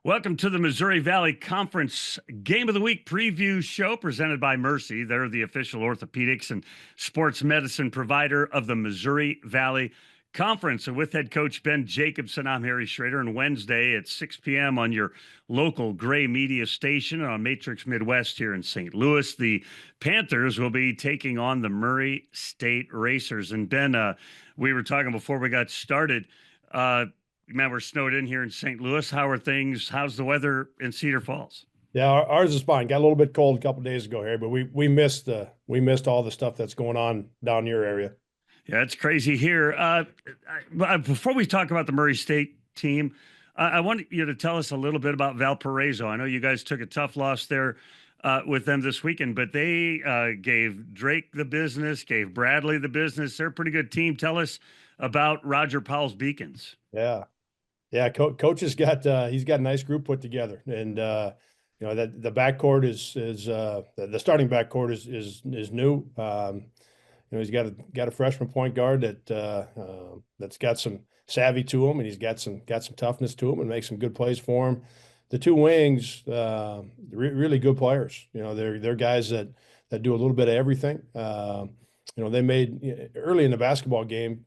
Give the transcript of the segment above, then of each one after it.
Welcome to the Missouri Valley Conference Game of the Week preview show presented by Mercy. They're the official orthopedics and sports medicine provider of the Missouri Valley Conference. And with head coach Ben Jacobson, I'm Harry Schroeder. And Wednesday at 6 p.m. on your local Gray Media station on Matrix Midwest here in St. Louis, the Panthers will be taking on the Murray State Racers. And Ben, we were talking before we got started. Man, we're snowed in here in St. Louis. How are things? How's the weather in Cedar Falls? Yeah, ours is fine. Got a little bit cold a couple of days ago here, but we missed all the stuff that's going on down your area. Yeah, it's crazy here. Before we talk about the Murray State team, I want you to tell us a little bit about Valparaiso. I know you guys took a tough loss there with them this weekend, but they gave Drake the business, gave Bradley the business. They're a pretty good team. Tell us about Roger Powell's Beacons. Yeah, coach has got he's got a nice group put together, and that the backcourt is the starting backcourt is new. He's got a freshman point guard that's got some savvy to him, and he's got some toughness to him, and makes some good plays for him. The two wings, really good players. They're guys that do a little bit of everything. They made early in the basketball game,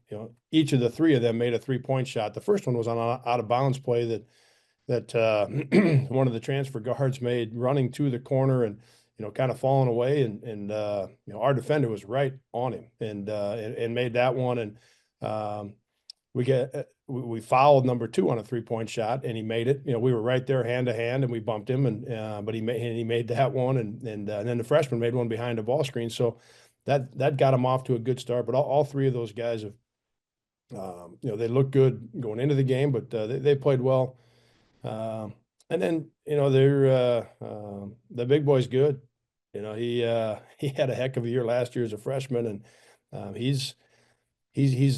each of the three of them made a 3-point shot. The first one was on an out of bounds play that one of the transfer guards made, running to the corner and, kind of falling away. And our defender was right on him and made that one. And we fouled number 2 on a 3-point shot, and he made it. We were right there hand to hand, and we bumped him, but he made that one. And then the freshman made one behind the ball screen. So that got him off to a good start. But all three of those guys have, they look good going into the game, but they played well. And then, they're the big boy's good. He had a heck of a year last year as a freshman, and he's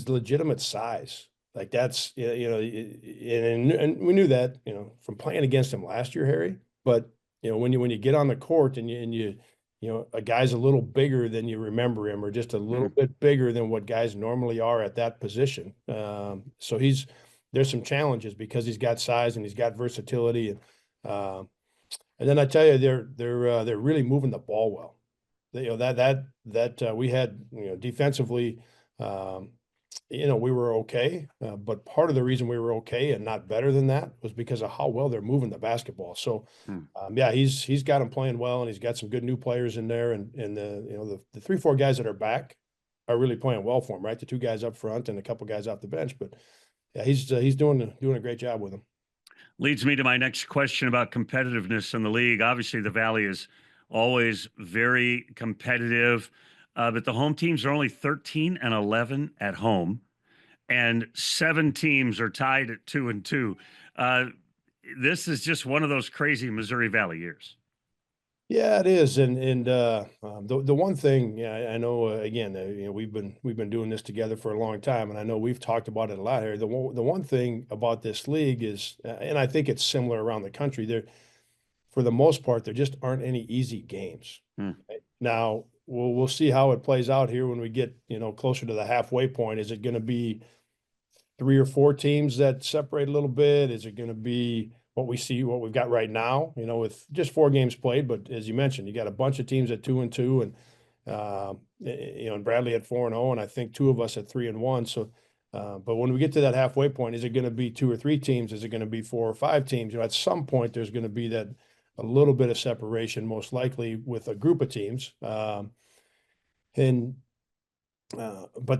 legitimate size. Like that's, and we knew that, from playing against him last year, Harry. But, when you get on the court and you a guy's a little bigger than you remember him, or just a little bit bigger than what guys normally are at that position. So there's some challenges because he's got size and he's got versatility. And then I tell you, they're really moving the ball well. We had, defensively, we were okay. But part of the reason we were okay and not better than that was because of how well they're moving the basketball. So, he's got them playing well, and he's got some good new players in there. And the 3-4 guys that are back are really playing well for him, right? The 2 guys up front and a couple guys off the bench. But yeah, he's doing a great job with them. Leads me to my next question about competitiveness in the league. Obviously, the Valley is always very competitive. But the home teams are only 13-11 at home, and 7 teams are tied at 2-2. This is just one of those crazy Missouri Valley years. Yeah, it is. And the one thing, I know, again, we've been doing this together for a long time, and I know we've talked about it a lot here. The one thing about this league is, and I think it's similar around the country, there, for the most part, there just aren't any easy games. Right? Now, we'll see how it plays out here when we get, closer to the halfway point. Is it going to be 3 or 4 teams that separate a little bit? Is it going to be what we've got right now, with just 4 games played? But as you mentioned, you got a bunch of teams at 2-2, and and Bradley at 4-0, and I think 2 of us at 3-1. So, but when we get to that halfway point, is it going to be 2 or 3 teams? Is it going to be 4 or 5 teams? At some point, there's going to be that a little bit of separation, most likely with a group of teams. But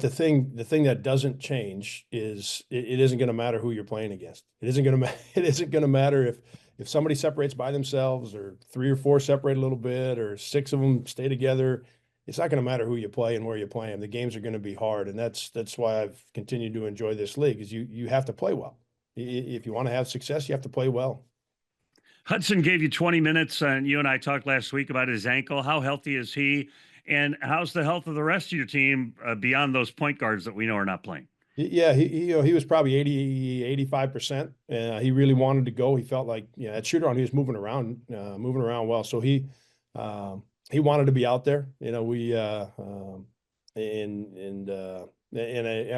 the thing that doesn't change is it isn't going to matter who you're playing against. It isn't going to matter if somebody separates by themselves, or 3 or 4 separate a little bit, or 6 of them stay together. It's not going to matter who you play and where you play them. The games are going to be hard, and that's why I've continued to enjoy this league. Is you have to play well. If you want to have success, you have to play well. Hudson gave you 20 minutes, and you and I talked last week about his ankle. How healthy is he? And how's the health of the rest of your team beyond those point guards that we know are not playing? Yeah, he was probably 85%. He really wanted to go. He felt like, at shoot around, he was moving around well. So he wanted to be out there. I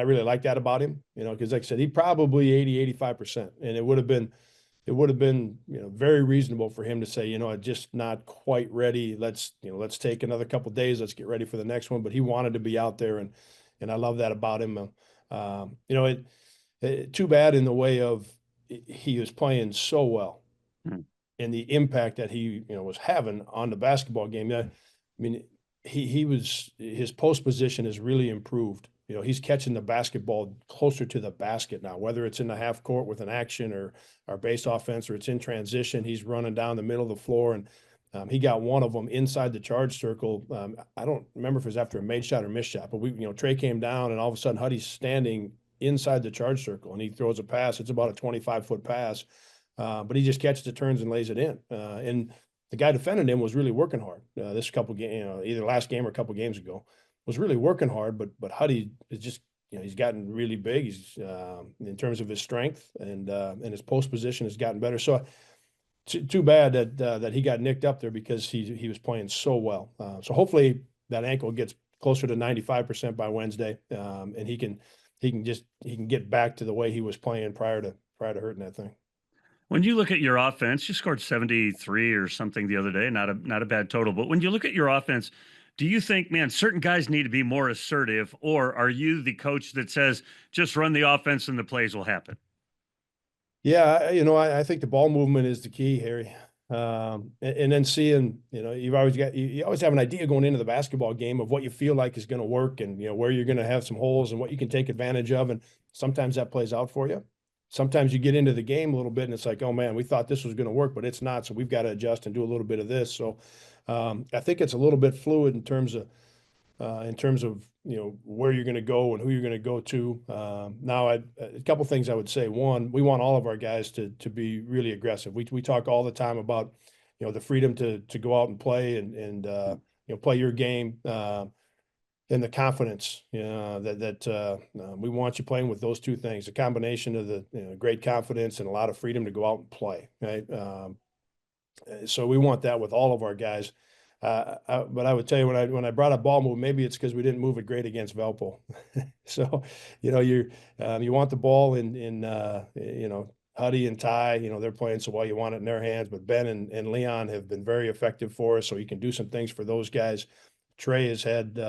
really like that about him, because like I said, he probably 85%. And it would have been it would have been, very reasonable for him to say, I'm just not quite ready. Let's take another couple of days. Let's get ready for the next one. But he wanted to be out there, and I love that about him. Too bad in the way of he was playing so well, Hmm. and the impact that he was having on the basketball game. I mean, his post position has really improved. He's catching the basketball closer to the basket now, whether it's in the half court with an action or base offense, or it's in transition. He's running down the middle of the floor, and he got one of them inside the charge circle. I don't remember if it was after a made shot or missed shot, but Trey came down, and all of a sudden Huddy's standing inside the charge circle, and he throws a pass. It's about a 25-foot pass, but he just catches it, turns, and lays it in. And the guy defending him was really working hard. This couple game, either last game or a couple games ago, was really working hard. But Huddy is just, he's gotten really big. He's in terms of his strength, and his post position has gotten better. So too bad that he got nicked up there, because he was playing so well. So hopefully that ankle gets closer to 95% by Wednesday, and he can get back to the way he was playing prior to hurting that thing. When you look at your offense, you scored 73 or something the other day, not a bad total. But when you look at your offense, do you think, man, certain guys need to be more assertive, or are you the coach that says just run the offense and the plays will happen? Yeah, I think the ball movement is the key, Harry. And then seeing, you always have an idea going into the basketball game of what you feel like is going to work, and where you're going to have some holes and what you can take advantage of, and sometimes that plays out for you. Sometimes you get into the game a little bit and it's like, oh man, we thought this was going to work, but it's not. So we've got to adjust and do a little bit of this. So I think it's a little bit fluid in terms of where you're going to go and who you're going to go to. Now, a couple things I would say. One, we want all of our guys to be really aggressive. We talk all the time about the freedom to go out and play, and play your game, and the confidence. That we want you playing with those two things: a combination of the great confidence and a lot of freedom to go out and play. Right. So we want that with all of our guys. But I would tell you, when I brought up ball move, maybe it's because we didn't move it great against Valpo. So, you want the ball in Huddy and Ty, they're playing so well, you want it in their hands. But Ben and Leon have been very effective for us, so you can do some things for those guys. Trey has had,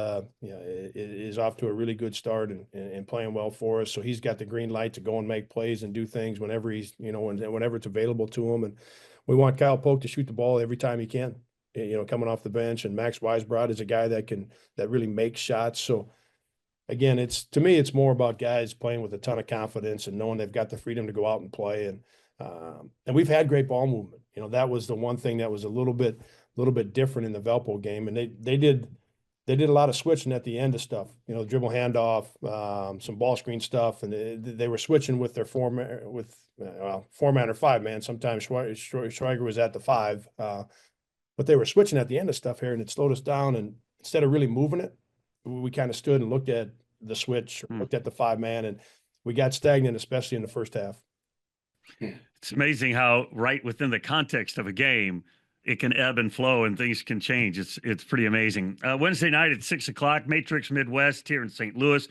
is off to a really good start and playing well for us. So he's got the green light to go and make plays and do things whenever whenever it's available to him. And we want Kyle Polk to shoot the ball every time he can, coming off the bench. And Max Weisbrod is a guy that really makes shots. So again, to me, it's more about guys playing with a ton of confidence and knowing they've got the freedom to go out and play. And we've had great ball movement. That was the one thing that was a little bit different in the Valpo game. And they did a lot of switching at the end of stuff, dribble handoff, some ball screen stuff. And they were switching with their four-man or five-man. Sometimes Schweiger was at the five, but they were switching at the end of stuff here, and it slowed us down. And instead of really moving it, we kind of stood and looked at the switch, looked at the five-man, and we got stagnant, especially in the first half. It's amazing how right within the context of a game, it can ebb and flow and things can change. It's pretty amazing. Wednesday night at 6:00, Matrix Midwest here in St. Louis.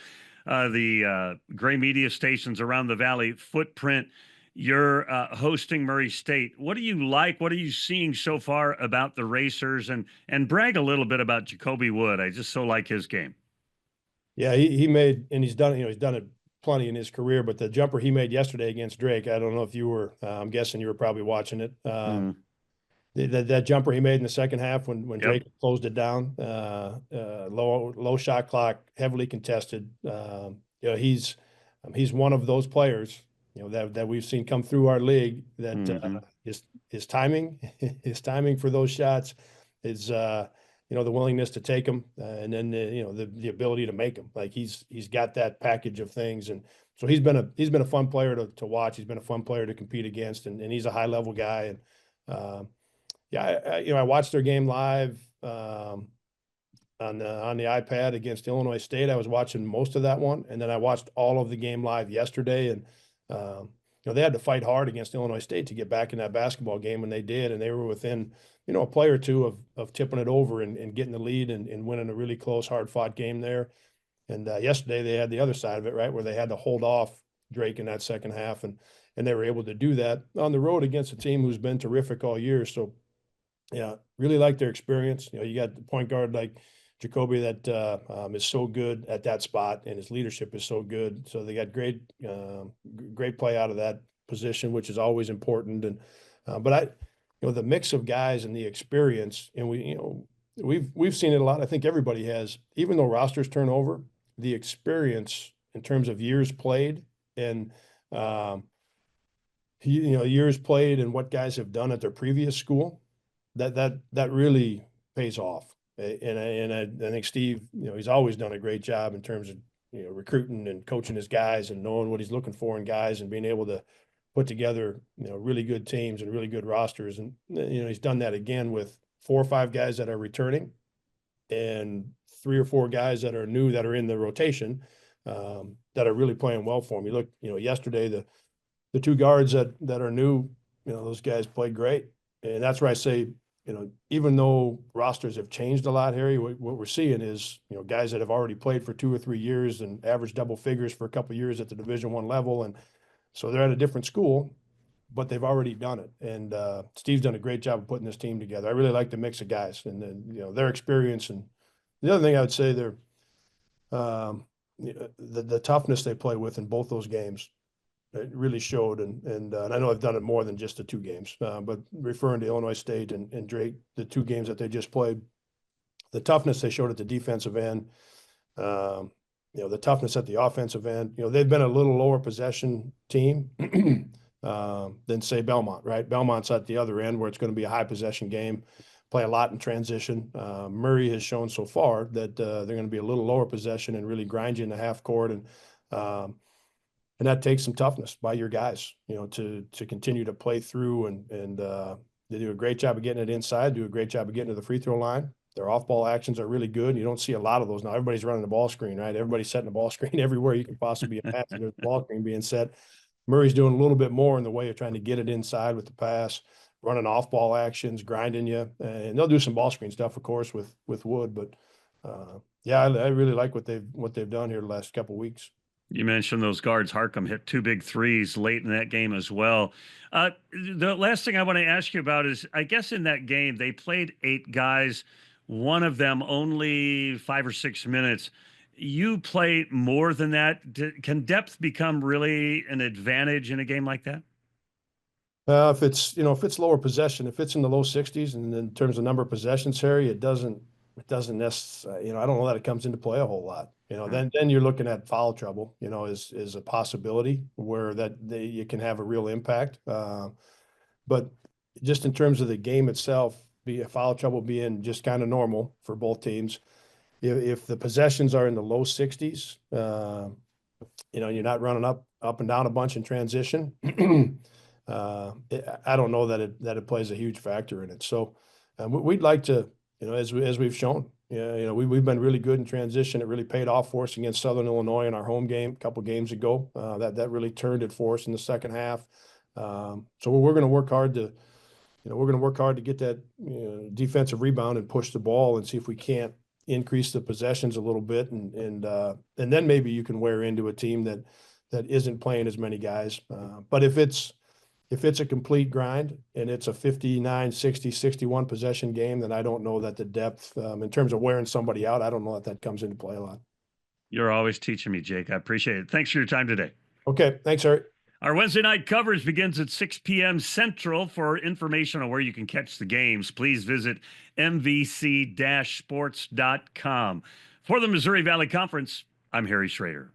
The Gray media stations around the Valley footprint. You're hosting Murray State. What do you like? What are you seeing so far about the Racers? And brag a little bit about Jacoby Wood. I just so like his game. Yeah, he made, and he's done it plenty in his career, but the jumper he made yesterday against Drake, I don't know if you were, I'm guessing you were probably watching it. That jumper he made in the second half when Drake closed it down, low shot clock, heavily contested. He's one of those players, that we've seen come through our league that his timing, for those shots is, the willingness to take them, and then the ability to make them. Like he's got that package of things, and so he's been a fun player to watch. He's been a fun player to compete against, and he's a high level guy. And I watched their game live on the iPad against Illinois State. I was watching most of that one, and then I watched all of the game live yesterday. And they had to fight hard against Illinois State to get back in that basketball game, when they did, and they were within a play or two of tipping it over and getting the lead and winning a really close, hard fought game there. And yesterday they had the other side of it, right, where they had to hold off Drake in that second half, and and they were able to do that on the road against a team who's been terrific all year. So, yeah, really like their experience. You got the point guard like Jacoby that is so good at that spot, and his leadership is so good. So they got great play out of that position, which is always important. And but the mix of guys and the experience, and we've seen it a lot. I think everybody has, even though rosters turn over, the experience in terms of years played and um, years played and what guys have done at their previous school, that really pays off. And I think Steve, he's always done a great job in terms of recruiting and coaching his guys and knowing what he's looking for in guys and being able to put together really good teams and really good rosters. And he's done that again with 4 or 5 guys that are returning and 3 or 4 guys that are new that are in the rotation that are really playing well for him. You look, yesterday the 2 guards that are new, those guys played great. And that's where I say, even though rosters have changed a lot, Harry, what we're seeing is, guys that have already played for 2 or 3 years and averaged double figures for a couple of years at the Division I level. And so they're at a different school, but they've already done it. And Steve's done a great job of putting this team together. I really like the mix of guys and then, their experience. And the other thing I would say, the toughness they play with in both those games. It really showed, and I know I've done it more than just the 2 games, but referring to Illinois State and Drake, the 2 games that they just played, the toughness they showed at the defensive end, the toughness at the offensive end. They've been a little lower possession team than say Belmont, right? Belmont's at the other end where it's going to be a high possession game, play a lot in transition. Murray has shown so far that they're going to be a little lower possession and really grind you in the half court and that takes some toughness by your guys, to continue to play through and they do a great job of getting it inside, do a great job of getting to the free throw line. Their off-ball actions are really good. You don't see a lot of those now. Everybody's running the ball screen, right? Everybody's setting the ball screen everywhere you can possibly imagine. There's a ball screen being set. Murray's doing a little bit more in the way of trying to get it inside with the pass, running off-ball actions, grinding you, and they'll do some ball screen stuff, of course, with Wood. But yeah, I really like what they've done here the last couple of weeks. You mentioned those guards. Harcum hit 2 big threes late in that game as well. The last thing I want to ask you about is, I guess in that game, they played 8 guys, one of them only 5 or 6 minutes. You play more than that. Can depth become really an advantage in a game like that? If it's lower possession, if it's in the low 60s, and in terms of number of possessions, Harry, it doesn't necessarily, I don't know that it comes into play a whole lot. Then you're looking at foul trouble, is a possibility where you can have a real impact. But just in terms of the game itself, foul trouble being just kind of normal for both teams. If the possessions are in the low 60s, you're not running up and down a bunch in transition. I don't know that it plays a huge factor in it. So we'd like to, as we've shown, we've been really good in transition. It really paid off for us against Southern Illinois in our home game a couple games ago. That really turned it for us in the second half. So we're going to work hard to get that defensive rebound and push the ball and see if we can't increase the possessions a little bit, and then maybe you can wear into a team that isn't playing as many guys. But if it's a complete grind and it's a 59, 60, 61 possession game, then I don't know that the depth in terms of wearing somebody out, I don't know that comes into play a lot. You're always teaching me, Jake. I appreciate it. Thanks for your time today. Okay. Thanks, Harry. Our Wednesday night coverage begins at 6 p.m. Central. For information on where you can catch the games, please visit mvc-sports.com. For the Missouri Valley Conference, I'm Harry Schroeder.